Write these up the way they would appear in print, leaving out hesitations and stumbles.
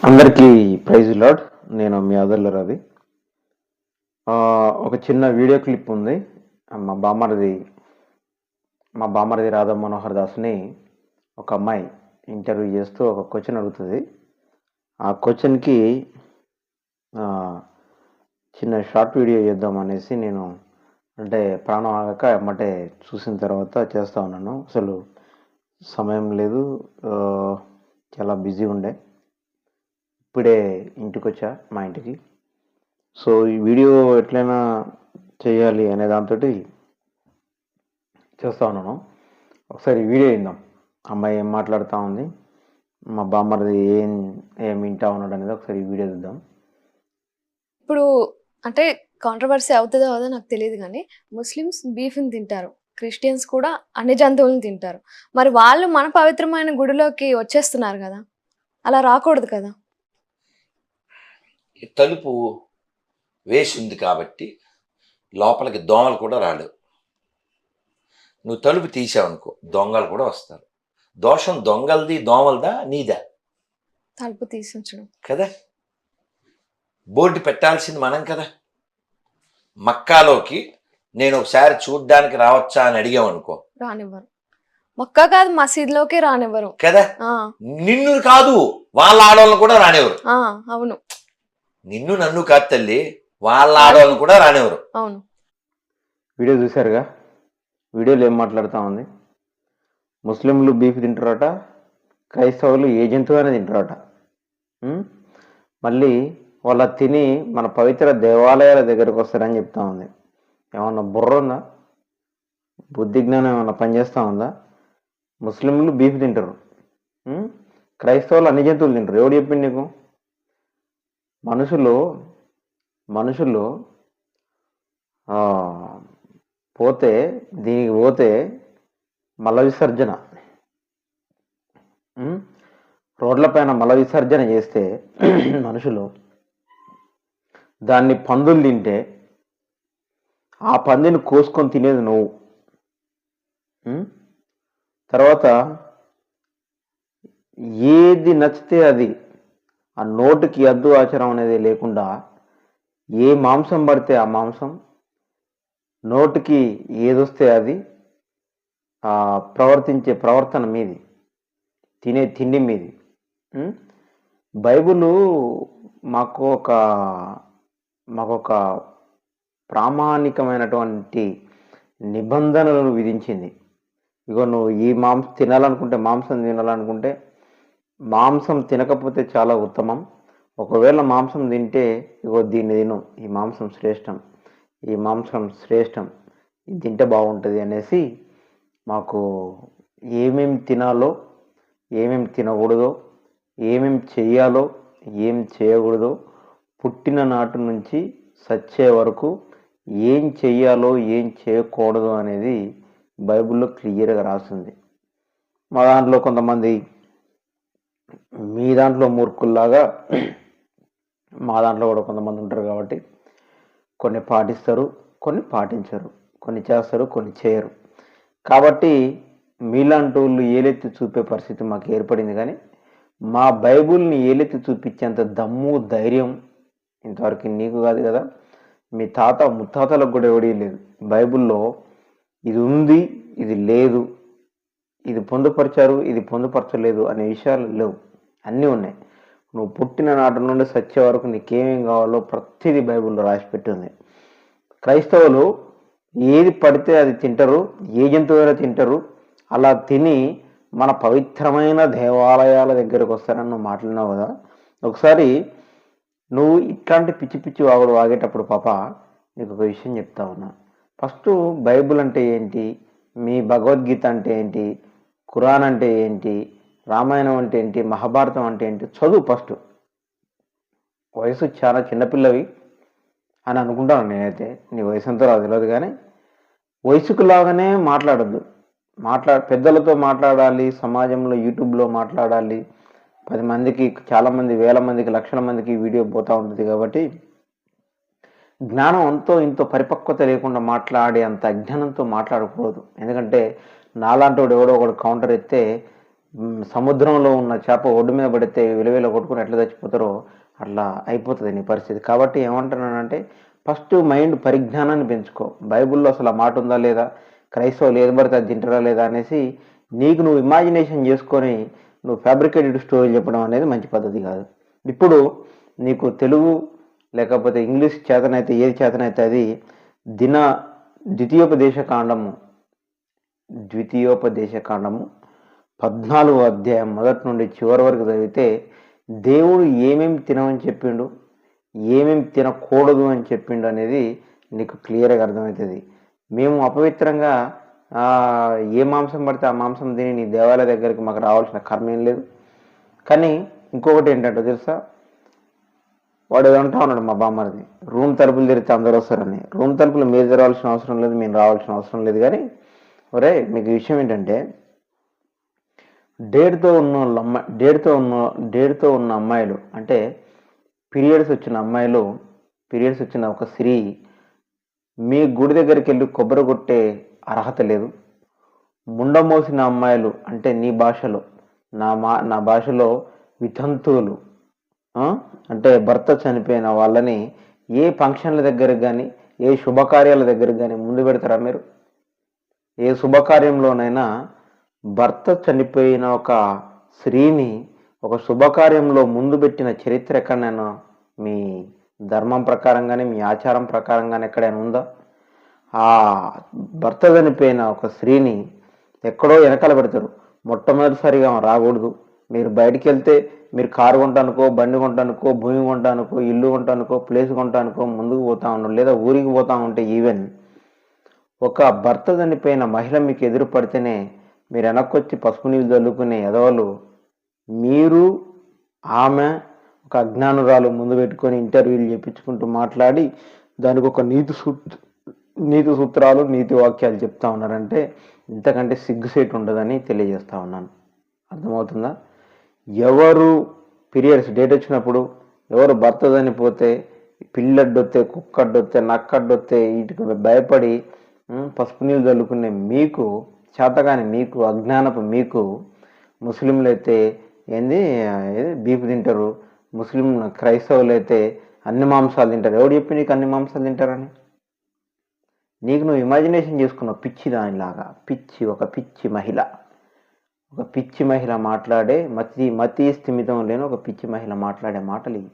అందరికీ praise lord. నేను మీ అదర్ల రవి. ఒక చిన్న వీడియో క్లిప్ ఉంది. మా బామ్మరిది మా బామ్మరిది రాధా మనోహర్ దాస్ని ఒక అమ్మాయి ఇంటర్వ్యూ చేస్తూ ఒక క్వశ్చన్ అడుగుతుంది. ఆ క్వశ్చన్కి చిన్న షార్ట్ వీడియో చేద్దాం అనేసి నేను అంటే ప్రాణం ఆగక ఎమ్మటే చూసిన తర్వాత చేస్తా ఉన్నాను. అసలు సమయం లేదు, చాలా బిజీ ఉండే. ఇప్పుడే ఇంటికి వచ్చా మా ఇంటికి. సో ఈ వీడియో ఎట్లయినా చేయాలి అనే దాంతో చేస్తా ఉన్నాను. ఒకసారి వీడియో విందాం. అమ్మాయి ఏం మాట్లాడుతూ ఉంది, మా బామ్మరిది ఏం వింటా ఉన్నాడు అనేది ఒకసారి ఈ వీడియో చూద్దాం. ఇప్పుడు అంటే కాంట్రవర్సీ అవుతుందో అవదో నాకు తెలియదు కానీ ముస్లిమ్స్ బీఫ్ని తింటారు, క్రిస్టియన్స్ కూడా అన్ని జంతువులను తింటారు. మరి వాళ్ళు మన పవిత్రమైన గుడిలోకి వచ్చేస్తున్నారు కదా, అలా రాకూడదు కదా. తలుపు వేసి ఉంది కాబట్టి లోపలికి దోమలు కూడా రాలేవు. నువ్వు తలుపు తీసావనుకో దొంగలు కూడా వస్తారు. దోషం దొంగలది దోమలదా నీదా? తలుపు తీసించడం కదా. బోర్డు పెట్టాల్సింది మనం కదా. మక్కాలోకి నేను ఒకసారి చూడ్డానికి రావచ్చా అని అడిగామనుకో రానివ్వరు. మక్కా కాదు మసీద్లోకి రానివ్వరు కదా. నిన్ను కాదు వాళ్ళ ఆడవాళ్ళని కూడా రానివ్వరు. అవును, నిన్ను నన్ను కాదు తల్లి, వాళ్ళ ఆడవాళ్ళని కూడా రానివ్వరు. అవును. వీడియో చూశారుగా. వీడియోలో ఏం మాట్లాడుతూ ఉంది, ముస్లింలు బీఫ్ తింటారట, క్రైస్తవులు ఏ జంతువు అయినా తింటారట. మళ్ళీ వాళ్ళ తిని మన పవిత్ర దేవాలయాల దగ్గరకు వస్తారని చెప్తా ఉంది. ఏమన్నా బుర్ర ఉందా? బుద్ధి జ్ఞానం ఏమన్నా పనిచేస్తూ ఉందా? ముస్లింలు బీఫ్ తింటారు, క్రైస్తవులు అన్ని జంతువులు తింటారు. ఎవడు చెప్పింది నీకు? మనుషులు పోతే దీనికి పోతే మల విసర్జన, రోడ్లపైన మల విసర్జన చేస్తే మనుషులు దాన్ని పందులు తింటే ఆ పందిని కోసుకొని తినేది నువ్వు. తర్వాత ఏది నచ్చితే అది, ఆ నోటికి అద్దు ఆచారం అనేది లేకుండా ఏ మాంసం పడితే ఆ మాంసం, నోటికి ఏదొస్తే అది, ప్రవర్తించే ప్రవర్తన మీది, తినే తిండి మీది. బైబిలు మాకు ఒక ప్రామాణికమైనటువంటి నిబంధనలను విధించింది. ఇగో నువ్వు ఈ మాంసం తినాలనుకుంటే మాంసం తినకపోతే చాలా ఉత్తమం. ఒకవేళ మాంసం తింటే ఇగో దీన్ని తిను, ఈ మాంసం శ్రేష్టం, ఇది తింటే బాగుంటుంది అనేసి మాకు ఏమేమి తినాలో, ఏమేమి తినకూడదో, ఏమేమి చెయ్యాలో, ఏం చేయకూడదో, పుట్టిన నాటి నుంచి సచ్చే వరకు ఏం చెయ్యాలో ఏం చేయకూడదు అనేది బైబిల్లో క్లియర్గా రాసింది. మా దాంట్లో కొంతమంది మీ దాంట్లో మూర్ఖుల్లాగా మా దాంట్లో కూడా కొంతమంది ఉంటారు కాబట్టి కొన్ని పాటిస్తారు, కొన్ని పాటించరు, కొన్ని చేస్తారు, కొన్ని చేయరు. కాబట్టి మీలాంటి వాళ్ళు ఏలెత్తి చూపే పరిస్థితి మాకు ఏర్పడింది. కానీ మా బైబుల్ని ఏలెత్తి చూపించేంత దమ్ము ధైర్యం ఇంతవరకు నీకు కాదు కదా, మీ తాత ముత్తాతలకు కూడా ఎవడీ లేదు. బైబిల్లో ఇది ఉంది, ఇది లేదు, ఇది పొందుపరిచారు, ఇది పొందుపరచలేదు అనే విషయాలు లేవు. అన్నీ ఉన్నాయి. నువ్వు పుట్టిన నాటి నుండి సచ్చే వరకు నీకేమేం కావాలో ప్రతిదీ బైబిల్లో రాసి పెట్టింది. క్రైస్తవులు ఏది పడితే అది తింటారు, ఏ జంతువులైనా తింటారు. అలా తిని మన పవిత్రమైన దేవాలయాల దగ్గరకు వస్తారని నువ్వు మాట్లాడినావు కదా. ఒకసారి నువ్వు ఇట్లాంటి పిచ్చి పిచ్చి వాగేటప్పుడు పాప నీకు ఒక విషయం చెప్తా ఉన్నా. ఫస్ట్ బైబిల్ అంటే ఏంటి, మీ భగవద్గీత అంటే ఏంటి, ఖురాన్ అంటే ఏంటి, రామాయణం అంటే ఏంటి, మహాభారతం అంటే ఏంటి చదువు ఫస్ట్. వయసు చాలా చిన్నపిల్లవి అని అనుకుంటాను నేనైతే. నీ వయసు అంతా రాదు తెలియదు, కానీ వయసుకు లాగానే మాట్లాడద్దు. పెద్దలతో మాట్లాడాలి, సమాజంలో యూట్యూబ్లో మాట్లాడాలి. 10 మందికి, చాలామంది, వేల మందికి, లక్షల మందికి వీడియో పోతూ ఉంటుంది. కాబట్టి జ్ఞానం అంతో ఇంతో పరిపక్వత లేకుండా మాట్లాడే అంత అజ్ఞానంతో మాట్లాడకూడదు. ఎందుకంటే నాలాంటి వాడు ఎవడో ఒకడు కౌంటర్ ఎత్తే సముద్రంలో ఉన్న చేప ఒడ్డు మీద పడితే విలువలో కొట్టుకుని ఎట్లా చచ్చిపోతారో అట్లా అయిపోతుంది నీ పరిస్థితి. కాబట్టి ఏమంటున్నానంటే ఫస్ట్ మైండ్ పరిజ్ఞానాన్ని పెంచుకో. బైబిల్లో అసలు ఆ మాట ఉందా లేదా, క్రైస్తవులు ఏది పడితే అది తింటారా లేదా అనేసి నీకు నువ్వు ఇమాజినేషన్ చేసుకొని నువ్వు ఫ్యాబ్రికేటెడ్ స్టోరీ చెప్పడం అనేది మంచి పద్ధతి కాదు. ఇప్పుడు నీకు తెలుగు లేకపోతే ఇంగ్లీష్ చేతనైతే ఏది చేతనైతే అది దిన ద్వితీయోపదేశ కాండము 14వ అధ్యాయం మొదటి నుండి చివరి వరకు చదివితే దేవుడు ఏమేమి తినమని చెప్పిండు, ఏమేమి తినకూడదు అని చెప్పిండు అనేది నీకు క్లియర్గా అర్థమవుతుంది. మేము అపవిత్రంగా ఏ మాంసం పడితే ఆ మాంసం తిని నీ దేవాలయ దగ్గరికి మాకు రావాల్సిన కర్మ ఏం లేదు. కానీ ఇంకొకటి ఏంటంటే తెలుసా, వాడు ఏదంటా ఉన్నాడు మా బామ్మది, రూమ్ తలుపులు తెరిస్తే అందరూ వస్తారని. రూమ్ తలుపులు మీరు తెరవాల్సిన అవసరం లేదు, మేము రావాల్సిన అవసరం లేదు. కానీ ఒరే మీకు విషయం ఏంటంటే డేట్తో ఉన్న అమ్మాయిలు అంటే పీరియడ్స్ వచ్చిన ఒక స్త్రీ మీ గుడి దగ్గరికి వెళ్ళి కొబ్బరి కొట్టే అర్హత లేదు. ముండమోసిన అమ్మాయిలు అంటే నీ భాషలో నా భాషలో వితంతువులు అంటే భర్త చనిపోయిన వాళ్ళని ఏ ఫంక్షన్ల దగ్గరకు కానీ ఏ శుభకార్యాల దగ్గరకు కానీ ముందు పెడతారా మీరు? ఏ శుభకార్యంలోనైనా భర్త చనిపోయిన ఒక స్త్రీని ఒక శుభకార్యంలో ముందు పెట్టిన చరిత్ర ఎక్కడైనా మీ ధర్మం ప్రకారంగానే మీ ఆచారం ప్రకారంగానే ఎక్కడైనా ఉందా? ఆ భర్త చనిపోయిన ఒక స్త్రీని ఎక్కడో వెనకాల పెడతారు. మొట్టమొదటిసారిగా రాకూడదు. మీరు బయటికి వెళ్తే మీరు కారు కొంటానుకో, బండి కొంటానుకో, భూమి కొంటానుకో, ఇల్లు కొంటానుకో, ప్లేస్ కొంటానుకో ముందుకు పోతా ఉన్నాడు, లేదా ఊరికి పోతా ఉంటే ఈవెన్ ఒక భర్త చనిపోయిన మహిళ మీకు ఎదురు పడితేనే మీరు వెనక్కొచ్చి పసుపు నీళ్ళు చల్లుకునే ఎదవలు మీరు. ఆమె ఒక అజ్ఞానురాలు ముందు పెట్టుకొని ఇంటర్వ్యూలు చేయించుకుంటూ మాట్లాడి దానికి ఒక నీతి సూత్రాలు నీతి వాక్యాలు చెప్తా ఉన్నారంటే ఇంతకంటే సిగ్గుసేటు ఉండదని తెలియజేస్తా ఉన్నాను. అర్థమవుతుందా? ఎవరు పీరియడ్స్ డేట్ వచ్చినప్పుడు, ఎవరు భర్త చనిపోతే, పిల్లడ్డొత్తే, కుక్కడ్డొత్తే, నక్కడ్డొత్తే వీటికి భయపడి పసుపు నీళ్ళు చల్లుకునే మీకు, చేతగాని మీకు, అజ్ఞానపు మీకు, ముస్లింలు అయితే బీఫ్ తింటారు, క్రైస్తవులు అయితే అన్ని మాంసాలు తింటారు. ఎవడు చెప్పి నీకు అన్ని మాంసాలు తింటారని? నీకు నువ్వు ఇమాజినేషన్ చేసుకున్నావు పిచ్చి దానిలాగా. ఒక పిచ్చి మహిళ మాట్లాడే మతి స్థిమితం లేని ఒక పిచ్చి మహిళ మాట్లాడే మాటలు ఇవి.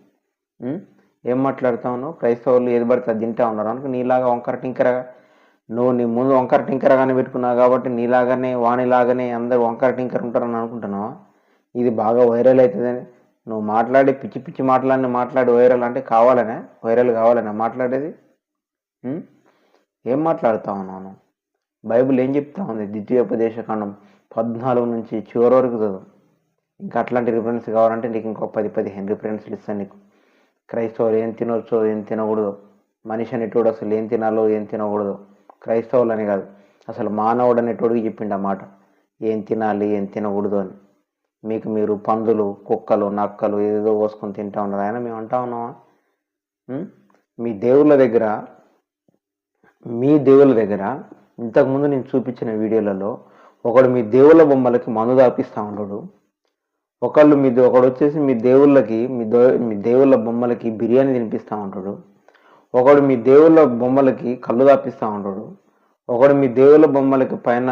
ఏం మాట్లాడుతా ఉన్నావు? క్రైస్తవులు ఏది పడితే అది తింటా ఉన్నారు అనుకో. నీలాగా వంకర టింకరగా నువ్వు నీ ముందు వంకర టింకరగానే పెట్టుకున్నావు కాబట్టి నీలాగానే వాణిలాగానే అందరూ వంకర టింకర ఉంటారని అనుకుంటున్నావా? ఇది బాగా వైరల్ అవుతుందని నువ్వు మాట్లాడి పిచ్చి మాట్లాడి వైరల్ అంటే వైరల్ కావాలనే మాట్లాడేది? ఏం మాట్లాడుతా ఉన్నాను? బైబిల్ ఏం చెప్తా ఉంది? ద్వితీయోపదేశకాండం 14 నుంచి చివరి వరకు చదువు. ఇంకా అట్లాంటి రిఫరెన్స్ కావాలంటే నీకు ఇంకో 10-15 రిఫరెన్స్లు ఇస్తాను నీకు. క్రైస్తవులు ఏం తినొచ్చో ఏం తినకూడదు, మనిషి అనేటోడు అసలు ఏం తినాలో ఏం తినకూడదు, క్రైస్తవులు అని కాదు అసలు మానవుడు అనేటోడికి చెప్పిండు ఆ మాట, ఏం తినాలి ఏం తినకూడదు అని. మీరు పందులు, కుక్కలు, నక్కలు ఏదో పోసుకొని తింటా ఉన్నారు. ఆయన మేము అంటా ఉన్నామా? మీ దేవుళ్ళ దగ్గర ఇంతకుముందు నేను చూపించిన వీడియోలలో ఒకడు మీ దేవుళ్ళ బొమ్మలకి మందు దాపిస్తూ ఉంటాడు, ఒకడు వచ్చేసి మీ దేవుళ్ళ బొమ్మలకి బిర్యానీ తినిపిస్తూ ఉంటాడు, ఒకడు మీ దేవుళ్ళ బొమ్మలకి కళ్ళు దాపిస్తూ ఉంటాడు, ఒకడు మీ దేవుళ్ళ బొమ్మలకి పైన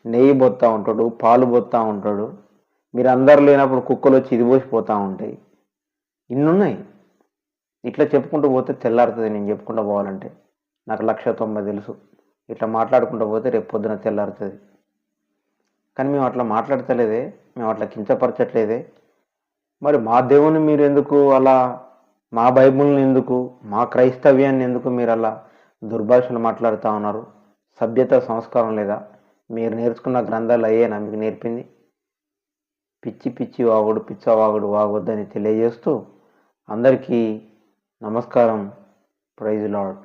నెయ్యి పోతూ ఉంటాడు, పాలు పోతూ ఉంటాడు. మీరు అందరు లేనప్పుడు కుక్కలు వచ్చి ఇది పోసిపోతూ ఉంటాయి. ఇన్నున్నాయి. ఇట్లా చెప్పుకుంటూ పోతే తెల్లారుతుంది. నేను చెప్పుకుంటూ పోవాలంటే నాకు 190 తెలుసు. ఇట్లా మాట్లాడుకుంటూ పోతే రేపు పొద్దున తెల్లారుతుంది. కానీ మేము అట్లా మాట్లాడతలేదే, మేము అట్లా కించపరచట్లేదే. మరి మా దేవుని మీరు ఎందుకు అలా, మా బైబిల్ని ఎందుకు, మా క్రైస్తవ్యాన్ని ఎందుకు మీరు అలా దుర్భాషలు మాట్లాడుతూ ఉన్నారు? సభ్యత సంస్కారం లేదా? మీరు నేర్చుకున్న గ్రంథాలు అయ్యేనా మీకు నేర్పింది? పిచ్చి వాగుడు, పిచ్చవాగుడు వాగొద్దని తెలియజేస్తూ అందరికీ నమస్కారం. Praise lord.